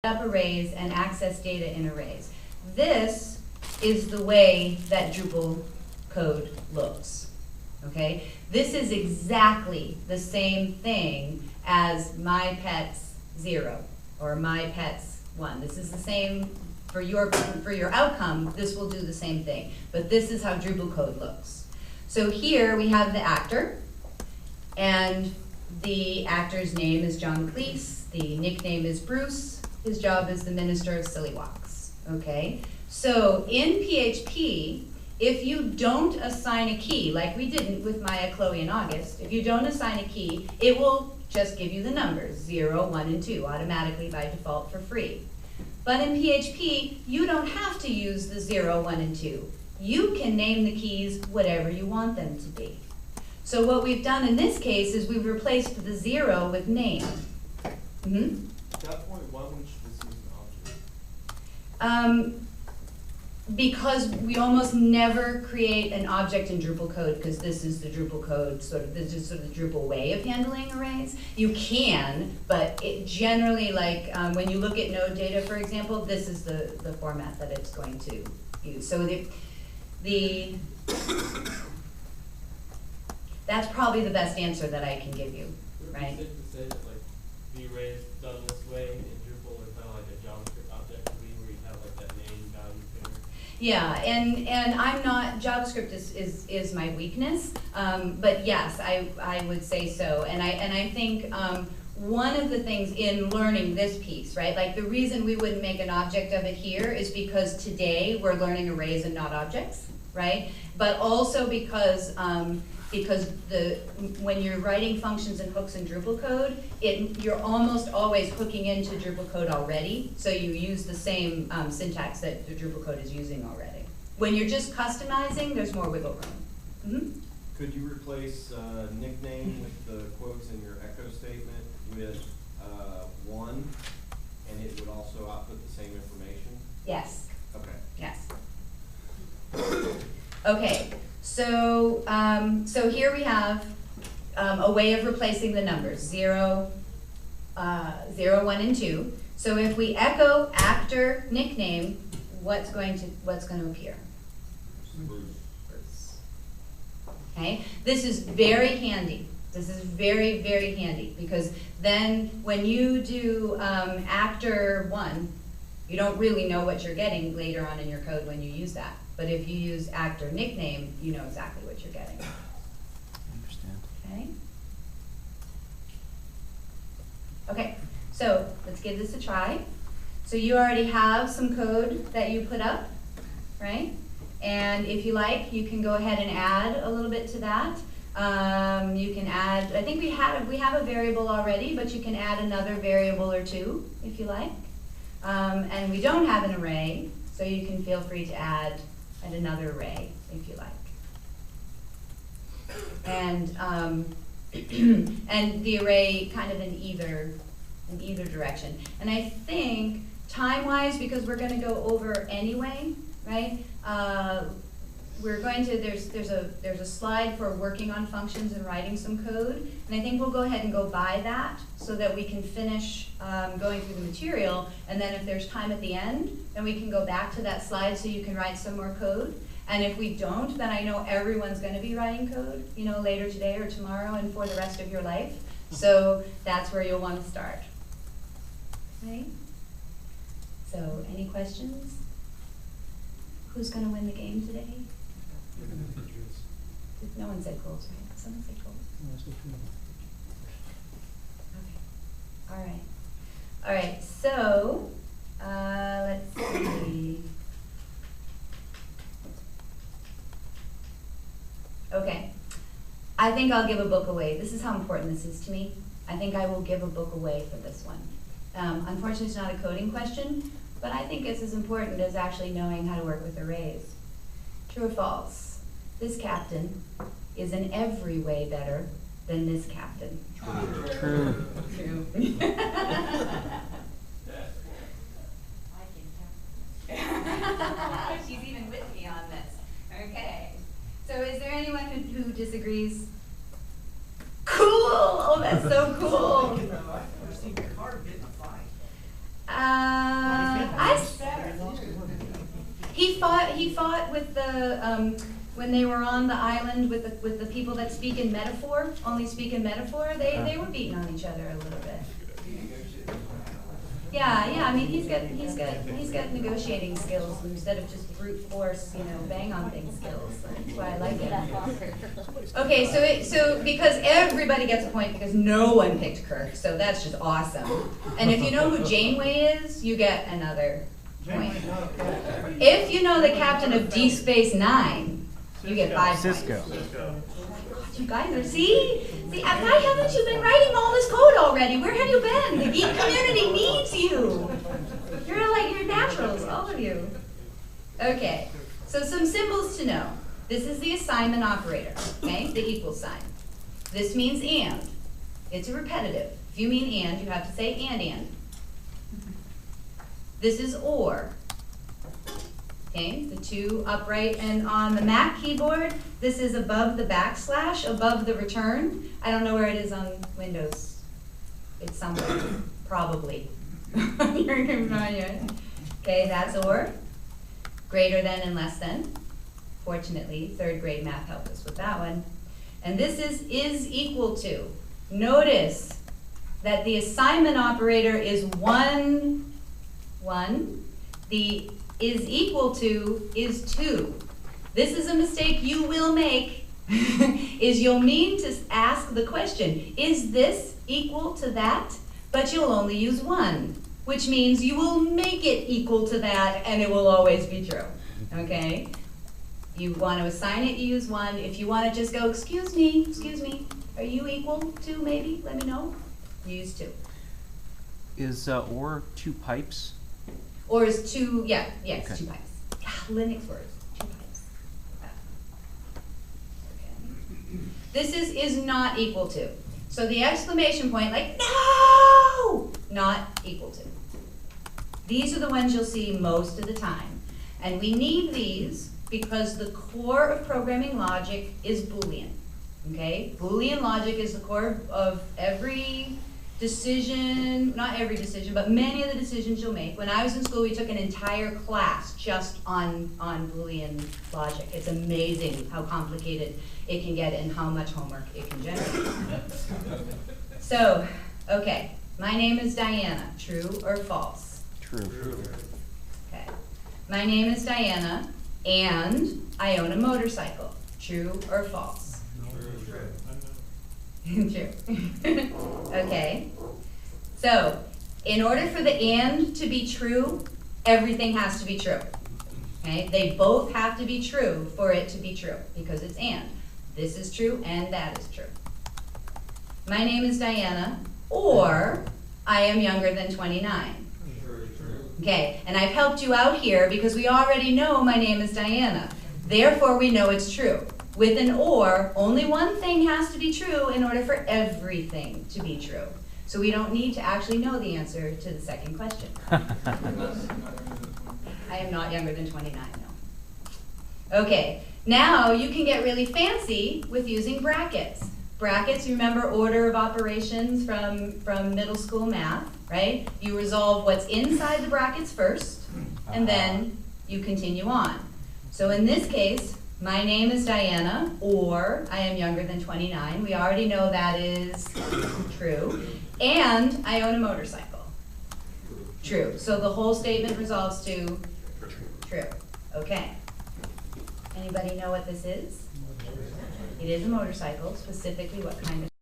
up arrays and access data in arrays. This is the way that Drupal code looks, okay? This is exactly the same thing as my pets 0 or my pets 1. This is the same for your outcome. This will do the same thing, but this is how Drupal code looks. So here we have the actor, and the actor's name is John Cleese. The nickname is Bruce. His job is the Minister of Silly Walks, okay? So in PHP, if you don't assign a key, like we didn't with Maya, Chloe, and August, if you don't assign a key, it will just give you the numbers, 0, 1, and 2, automatically by default for free. But in PHP, you don't have to use the 0, 1, and 2. You can name the keys whatever you want them to be. So what we've done in this case is we've replaced the 0 with name. Mm-hmm. At that point, why wouldn't you just use an object? Because we almost never create an object in Drupal code, because this is the Drupal code, this is sort of the Drupal way of handling arrays. You can, but it generally, like when you look at node data, for example, this is the format that it's going to use. So that's probably the best answer that I can give you, right? Would it be safe to say that like the array is done this way in Drupal, or kind of like a JavaScript object would be, where you have like that name value pair? Yeah, and I'm not, JavaScript is my weakness, but yes, I would say so. And I think one of the things in learning this piece, right, like the reason we wouldn't make an object of it here is because today we're learning arrays and not objects, right? But also because when you're writing functions and hooks in Drupal code, you're almost always hooking into Drupal code already, so you use the same syntax that the Drupal code is using already. When you're just customizing, there's more wiggle room. Mm-hmm. Could you replace nickname with the quotes in your echo statement with 1, and it would also output the same information? Yes. Okay. Yes. Okay. So, so here we have a way of replacing the numbers, 0, 0, 1, and 2. So if we echo actor nickname, what's going to appear? Bruce. Okay. This is very handy. This is very, very handy, because then when you do actor 1, you don't really know what you're getting later on in your code when you use that. But if you use actor nickname, you know exactly what you're getting. I understand. Okay? Okay, so let's give this a try. So you already have some code that you put up, right? And if you like, you can go ahead and add a little bit to that. You can add, I think we have a variable already, but you can add another variable or two if you like. And we don't have an array, so you can feel free to add another array if you like. And and the array kind of in either direction. And I think time-wise, because we're going to go over anyway, right? We're going to, there's a slide for working on functions and writing some code, and I think we'll go ahead and go by that so that we can finish going through the material, and then if there's time at the end, then we can go back to that slide so you can write some more code. And if we don't, then I know everyone's going to be writing code, you know, later today or tomorrow and for the rest of your life. So that's where you'll want to start. Okay? So any questions? Who's going to win the game today? No one said Coles, right? Someone said Coles. Okay. All right. All right. So let's see. Okay. I think I'll give a book away. This is how important this is to me. I think I will give a book away for this one. Unfortunately, it's not a coding question, but I think it's as important as actually knowing how to work with arrays. True or false? This captain is in every way better than this captain. True. True. She's even with me on this. Okay. So is there anyone who disagrees? Cool! Oh, that's so cool. I've never seen a car get in a fight. he fought with the, when they were on the island with the people that speak in metaphor, only speak in metaphor, they were beating on each other a little bit. Yeah, I mean, he's got negotiating skills instead of just brute force, bang on things skills. That's why I like it. Okay, so because everybody gets a point because no one picked Kirk, so that's just awesome. And if you know who Janeway is, you get another point. If you know the captain of Deep Space Nine, you get 5 points. Cisco. You guys are, see, why haven't you been writing all this code already? Where have you been? The geek community needs you. You're naturals, all of you. Okay, so some symbols to know. This is the assignment operator, okay, the equal sign. This means and. It's a repetitive. If you mean and, you have to say and. This is or. Okay, the two upright, and on the Mac keyboard, this is above the backslash, above the return. I don't know where it is on Windows. It's somewhere, probably. Okay, that's or. Greater than and less than. Fortunately, 3rd grade math helped us with that one. And this is equal to. Notice that the assignment operator is 1. The is equal to is 2. This is a mistake you will make, is you'll mean to ask the question, is this equal to that? But you'll only use 1, which means you will make it equal to that and it will always be true, okay? You want to assign it, you use 1. If you want to just go, excuse me, are you equal to maybe? Let me know. You use 2. Is or 2 pipes? Or is 2, yes, Okay. 2 pipes. Linux words, 2 pipes. Okay. This is not equal to. So the exclamation point, like, no! Not equal to. These are the ones you'll see most of the time. And we need these because the core of programming logic is Boolean. Okay? Boolean logic is the core of every decision, not every decision, but many of the decisions you'll make. When I was in school, we took an entire class just on Boolean logic. It's amazing how complicated it can get and how much homework it can generate. So, okay, my name is Diana, true or false? True. Okay. My name is Diana, and I own a motorcycle, true or false? True. Okay. So, in order for the and to be true, everything has to be true. Okay? They both have to be true for it to be true because it's and. This is true and that is true. My name is Diana, or I am younger than 29. Okay, and I've helped you out here because we already know my name is Diana. Therefore, we know it's true. With an or, only one thing has to be true in order for everything to be true. So we don't need to actually know the answer to the second question. I am not younger than 29, no. Okay, now you can get really fancy with using brackets. Brackets, you remember order of operations from middle school math, right? You resolve what's inside the brackets first, and then you continue on. So in this case, my name is Diana, or I am younger than 29. We already know that is true. And I own a motorcycle. True. So the whole statement resolves to true. Okay. Anybody know what this is? It is a motorcycle, specifically what kind of